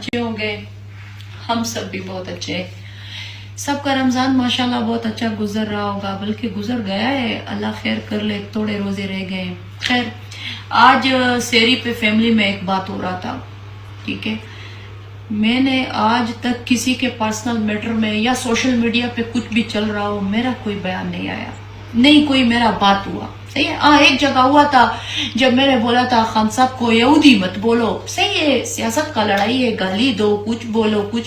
اچھے ہوں گے، ہم سب بھی بہت اچھے. سب کا رمضان ماشاءاللہ بہت اچھا گزر رہا ہوگا، بلکہ گزر گیا ہے، اللہ خیر کر لے، تھوڑے روزے رہ گئے. خیر، آج سیری پہ فیملی میں ایک بات ہو رہا تھا. ٹھیک ہے، میں نے آج تک کسی کے پرسنل میٹر میں یا سوشل میڈیا پہ کچھ بھی چل رہا ہو، میرا کوئی بیان نہیں آیا، نہیں کوئی میرا بات ہوا. صحیح ہے. ایک جگہ ہوا تھا جب میں نے بولا تھا خان صاحب کو یہودی مت بولو. صحیح ہے، سیاست کا لڑائی ہے، گالی دو، کچھ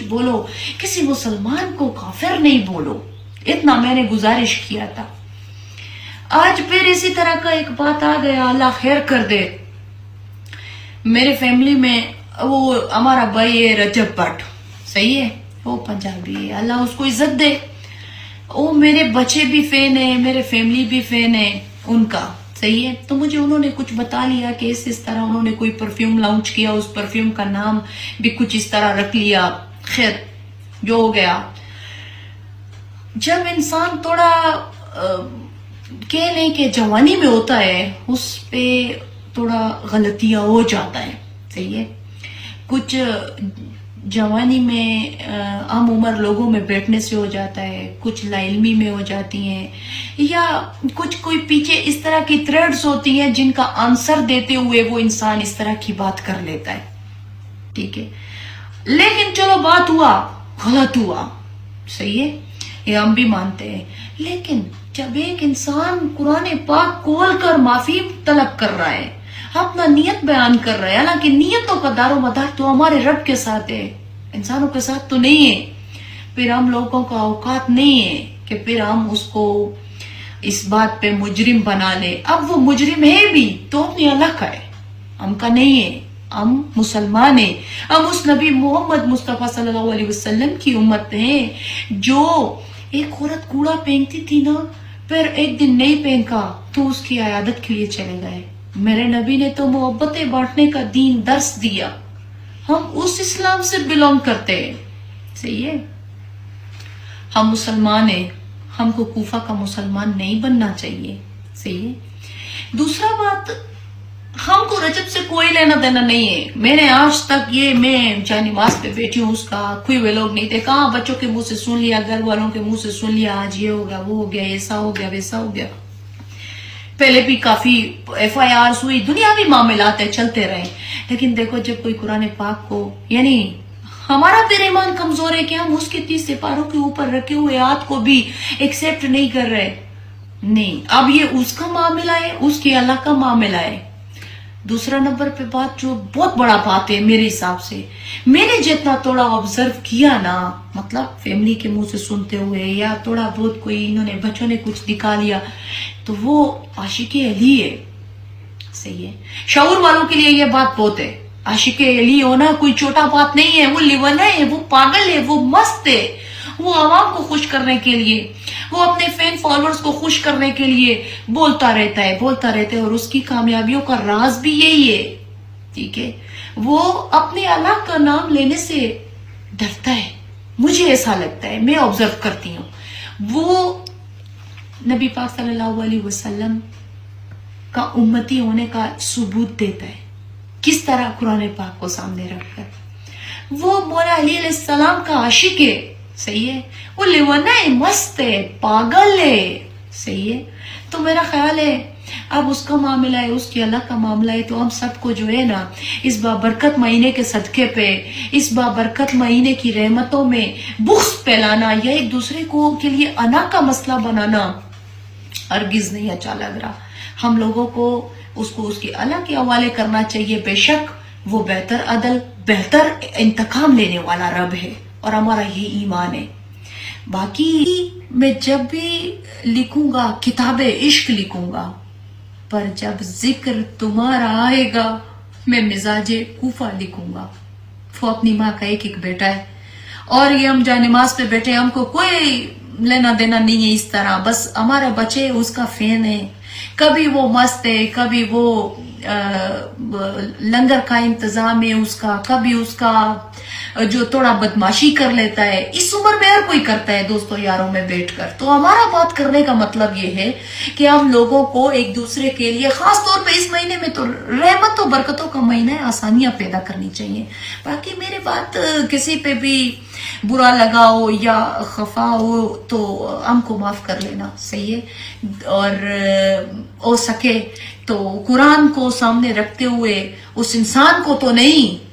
بولو، کسی مسلمان کو کافر نہیں بولو، اتنا میں نے گزارش کیا تھا. آج پھر اسی طرح کا ایک بات آ گیا، اللہ خیر کر دے. میرے فیملی میں وہ ہمارا بھائی ہے رجب بٹ، صحیح ہے، وہ پنجابی ہے، اللہ اس کو عزت دے. وہ میرے بچے بھی فین ہیں، میرے فیملی بھی فین ہے ان کا. صحیح ہے. تو مجھے انہوں نے کچھ بتا لیا کہ اس طرح انہوں نے کوئی پرفیوم لانچ کیا، اس پرفیوم کا نام بھی کچھ اس طرح رکھ لیا. خیر، جو ہو گیا. جب انسان تھوڑا کہہ لیں کہ جوانی میں ہوتا ہے، اس پہ تھوڑا غلطیاں ہو جاتا ہے. صحیح ہے. کچھ جوانی میں عام عمر لوگوں میں بیٹھنے سے ہو جاتا ہے، کچھ لا علمی میں ہو جاتی ہیں، یا کچھ کوئی پیچھے اس طرح کی تھریڈز ہوتی ہیں جن کا آنسر دیتے ہوئے وہ انسان اس طرح کی بات کر لیتا ہے. ٹھیک ہے، لیکن چلو بات ہوا، غلط ہوا، صحیح ہے، یہ ہم بھی مانتے ہیں. لیکن جب ایک انسان قرآن پاک کھول کر معافی طلب کر رہا ہے، اپنا نیت بیان کر رہا ہے، حالانکہ نیتوں کا دار و مدار تو ہمارے رب کے ساتھ ہے، انسانوں کے ساتھ تو نہیں ہے. پھر ہم لوگوں کا اوقات نہیں ہے کہ پھر ہم اس کو اس بات پہ مجرم بنا لے. اب وہ مجرم ہے بھی تو اپنی اللہ کا ہے، ہم کا نہیں ہے. ہم مسلمان ہیں، ہم اس نبی محمد مصطفیٰ صلی اللہ علیہ وسلم کی امت ہیں. جو ایک عورت کوڑا پہنتی تھی نا، پھر ایک دن نہیں پہنکا تو اس کی عیادت کے لیے چلے گئے. میرے نبی نے تو محبتیں بانٹنے کا دین درس دیا. ہم اس اسلام سے بلونگ کرتے ہیں. صحیح ہے، ہم مسلمان ہیں، ہم کو کوفہ کا مسلمان نہیں بننا چاہیے. صحیح ہے. دوسرا بات، ہم کو رجب سے کوئی لینا دینا نہیں ہے. میں نے آج تک میں جائے نماز پہ بیٹھی ہوں، اس کا کوئی وہ لوگ نہیں تھے. کہاں بچوں کے منہ سے سن لیا، گھر والوں کے منہ سے سن لیا، آج یہ ہو گیا، وہ ہو گیا، ایسا ہو گیا، ویسا ہو گیا. پہلے بھی کافی FIRs ہوئی، دنیاوی معاملات چلتے رہے. لیکن دیکھو، جب کوئی قرآن پاک کو، یعنی ہمارا پھر ایمان کمزور ہے کہ ہم اس کے 30 سپاروں کے اوپر رکھے ہوئے ہاتھ کو بھی ایکسپٹ نہیں کر رہے. نہیں، اب یہ اس کا معاملہ ہے، اس کے اللہ کا معاملہ ہے. دوسرا نمبر پہ بات جو بہت بڑا بات ہے میرے حساب سے، میں نے جتنا تھوڑا آبزرو کیا نا، مطلب فیملی کے منہ سے سنتے ہوئے یا تھوڑا بہت کوئی انہوں نے بچوں نے کچھ دکھا لیا، تو وہ عاشق علی ہے. صحیح ہے. شعور والوں کے لیے یہ بات بہت ہے. عاشق علی ہونا کوئی چھوٹا بات نہیں ہے. وہ لیونہ ہے، وہ پاگل ہے، وہ مست ہے. وہ عوام کو خوش کرنے کے لیے، وہ اپنے فین فالوورز کو خوش کرنے کے لیے بولتا رہتا ہے. اور اس کی کامیابیوں کا راز بھی یہی ہے. ٹھیک ہے، وہ اپنے اللہ کا نام لینے سے ڈرتا ہے. مجھے ایسا لگتا ہے، میں آبزرو کرتی ہوں. وہ نبی پاک صلی اللہ علیہ وسلم کا امتی ہونے کا ثبوت دیتا ہے. کس طرح قرآن پاک کو سامنے رکھ کر. وہ مولا علی علیہ السلام کا عاشق ہے. صحیح ہے. وہ لیونہ ہے، مست ہے، پاگل ہے. صحیح ہے. تو میرا خیال ہے اب اس کا معاملہ ہے، اس کی اللہ کا معاملہ ہے. تو ہم سب کو جو ہے نا، اس بابرکت مہینے کے صدقے پہ، اس بابرکت مہینے کی رحمتوں میں بغض پھیلانا یا ایک دوسرے کو کے لیے انا کا مسئلہ بنانا ہرگز نہیں اچھا لگ رہا. ہم لوگوں کو اس کی اللہ کے حوالے کرنا چاہیے. بے شک وہ بہتر عدل، بہتر انتقام لینے والا رب ہے، اور ہمارا یہ ایمان ہے. باقی میں جب بھی لکھوں گا کتاب عشق لکھوں گا، پر جب ذکر تمہارا آئے گا میں مزاج کوفہ لکھوں گا. وہ اپنی ماں کا ایک بیٹا ہے، اور یہ ہم جائے نماز پہ بیٹھے، ہم کو کوئی لینا دینا نہیں ہے اس طرح. بس ہمارے بچے اس کا فین ہے، کبھی وہ مست ہے، کبھی وہ لنگر کا انتظام ہے اس کا، کبھی اس کا جو تھوڑا بدماشی کر لیتا ہے. اس عمر میں ہر کوئی کرتا ہے دوستوں یاروں میں بیٹھ کر. تو ہمارا بات کرنے کا مطلب یہ ہے کہ ہم لوگوں کو ایک دوسرے کے لیے خاص طور پہ اس مہینے میں تو رحمت و برکتوں کا مہینہ ہے، آسانیاں پیدا کرنی چاہیے. باقی میری بات کسی پہ بھی برا لگا ہو یا خفا ہو تو ہم کو معاف کر لینا، صحیح ہے. اور ہو سکے تو قرآن کو سامنے رکھتے ہوئے اس انسان کو تو نہیں،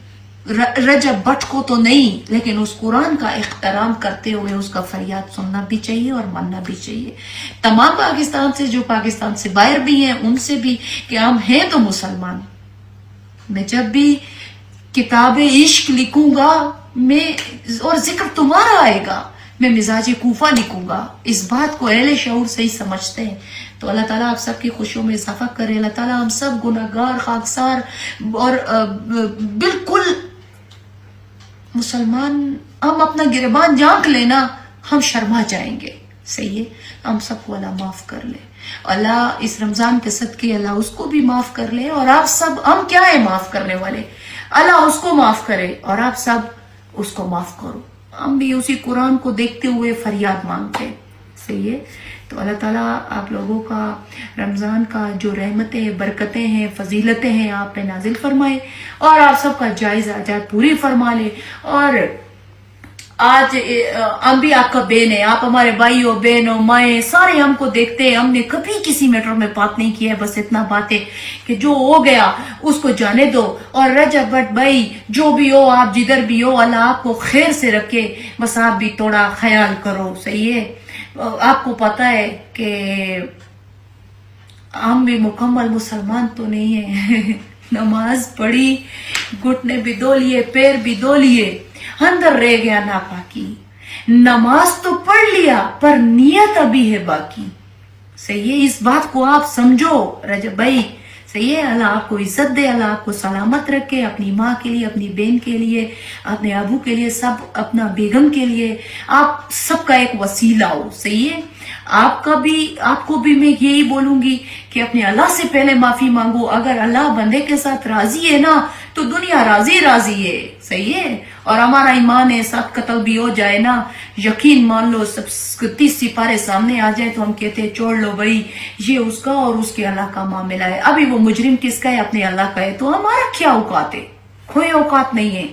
رجب بٹ کو تو نہیں، لیکن اس قرآن کا احترام کرتے ہوئے اس کا فریاد سننا بھی چاہیے اور ماننا بھی چاہیے. تمام پاکستان سے، جو پاکستان سے باہر بھی ہیں ان سے بھی کہ ہم ہیں تو مسلمان. میں جب بھی کتاب عشق لکھوں گا میں اور ذکر تمہارا آئے گا، میں مزاج کوفہ لکھوں گا. اس بات کو اہل شعور سے ہی سمجھتے ہیں. تو اللہ تعالیٰ آپ سب کی خوشیوں میں اضافہ کرے. اللہ تعالیٰ ہم سب گناہگار، خاکسار اور بالکل مسلمان، ہم اپنا گریبان جھانک لینا، ہم شرما جائیں گے. صحیح ہے، ہم سب کو اللہ معاف کر لے. اللہ اس رمضان کے صدقے اللہ اس کو بھی معاف کر لے. اور آپ سب، ہم کیا ہے معاف کرنے والے، اللہ اس کو معاف کرے اور آپ سب اس کو معاف کرو. ہم بھی اسی قرآن کو دیکھتے ہوئے فریاد مانگتے. صحیح ہے. تو اللہ تعالیٰ آپ لوگوں کا رمضان کا جو رحمتیں، برکتیں ہیں، فضیلتیں ہیں آپ پہ نازل فرمائے اور آپ سب کا جائز حاجات پوری فرما لے. اور آج ہم بھی آپ کا بہن ہے، آپ ہمارے بھائی ہو، بہن ہو، مائیں، سارے ہم کو دیکھتے ہیں. ہم نے کبھی کسی میٹر میں بات نہیں کی ہے، بس اتنا بات ہے کہ جو ہو گیا اس کو جانے دو. اور رجب بٹ بھائی جو بھی ہو، آپ جدھر بھی ہو، اللہ آپ کو خیر سے رکھے، بس آپ بھی تھوڑا خیال کرو. صحیح ہے. آپ کو پتہ ہے کہ ہم بھی مکمل مسلمان تو نہیں ہیں. نماز پڑھی، گھٹنے بھی دھو لیے، پیر بھی دھو لیے، اندر رہ گیا ناپاکی. نماز تو پڑھ لیا پر نیت ابھی ہے باقی. صحیح ہے. اس بات کو آپ سمجھو رجب بھائی. صحیح ہے. اللہ آپ کو عزت دے، اللہ آپ کو سلامت رکھے، اپنی ماں کے لیے، اپنی بہن کے لیے، اپنے ابو کے لیے، سب اپنا بیگم کے لیے آپ سب کا ایک وسیلہ ہو. صحیح ہے. آپ کو بھی میں یہی بولوں گی کہ اپنے اللہ سے پہلے معافی مانگو. اگر اللہ بندے کے ساتھ راضی ہے نا تو دنیا راضی ہے. صحیح ہے. اور ہمارا ایمان ہے، ساتھ قتل بھی ہو جائے نا، یقین مان لو، سب 30 سپارے سامنے آ جائے تو ہم کہتے ہیں چھوڑ لو بھائی، یہ اس کا اور اس کے اللہ کا معاملہ ہے. ابھی وہ مجرم کس کا ہے؟ اپنے اللہ کا ہے. تو ہمارا کیا اوقات ہے؟ کوئی اوقات نہیں ہے.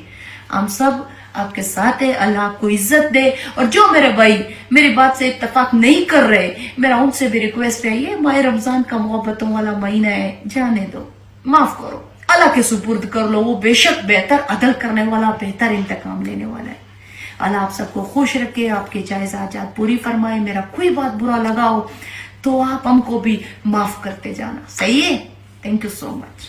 ہم سب آپ کے ساتھ ہے. اللہ آپ کو عزت دے. اور جو میرے بھائی میری بات سے اتفاق نہیں کر رہے، میرا ان سے بھی ریکویسٹ ہے، یہ ماہ رمضان کا محبتوں والا مہینہ ہے، جانے دو، معاف کرو، اللہ کے سپرد کر لو. وہ بے شک بہتر عدل کرنے والا، بہتر انتقام لینے والا ہے. اللہ آپ سب کو خوش رکھے، آپ کے جائز حاجات پوری فرمائے. میرا کوئی بات برا لگا ہو تو آپ ہم کو بھی معاف کرتے جانا. صحیح ہے. Thank you so much.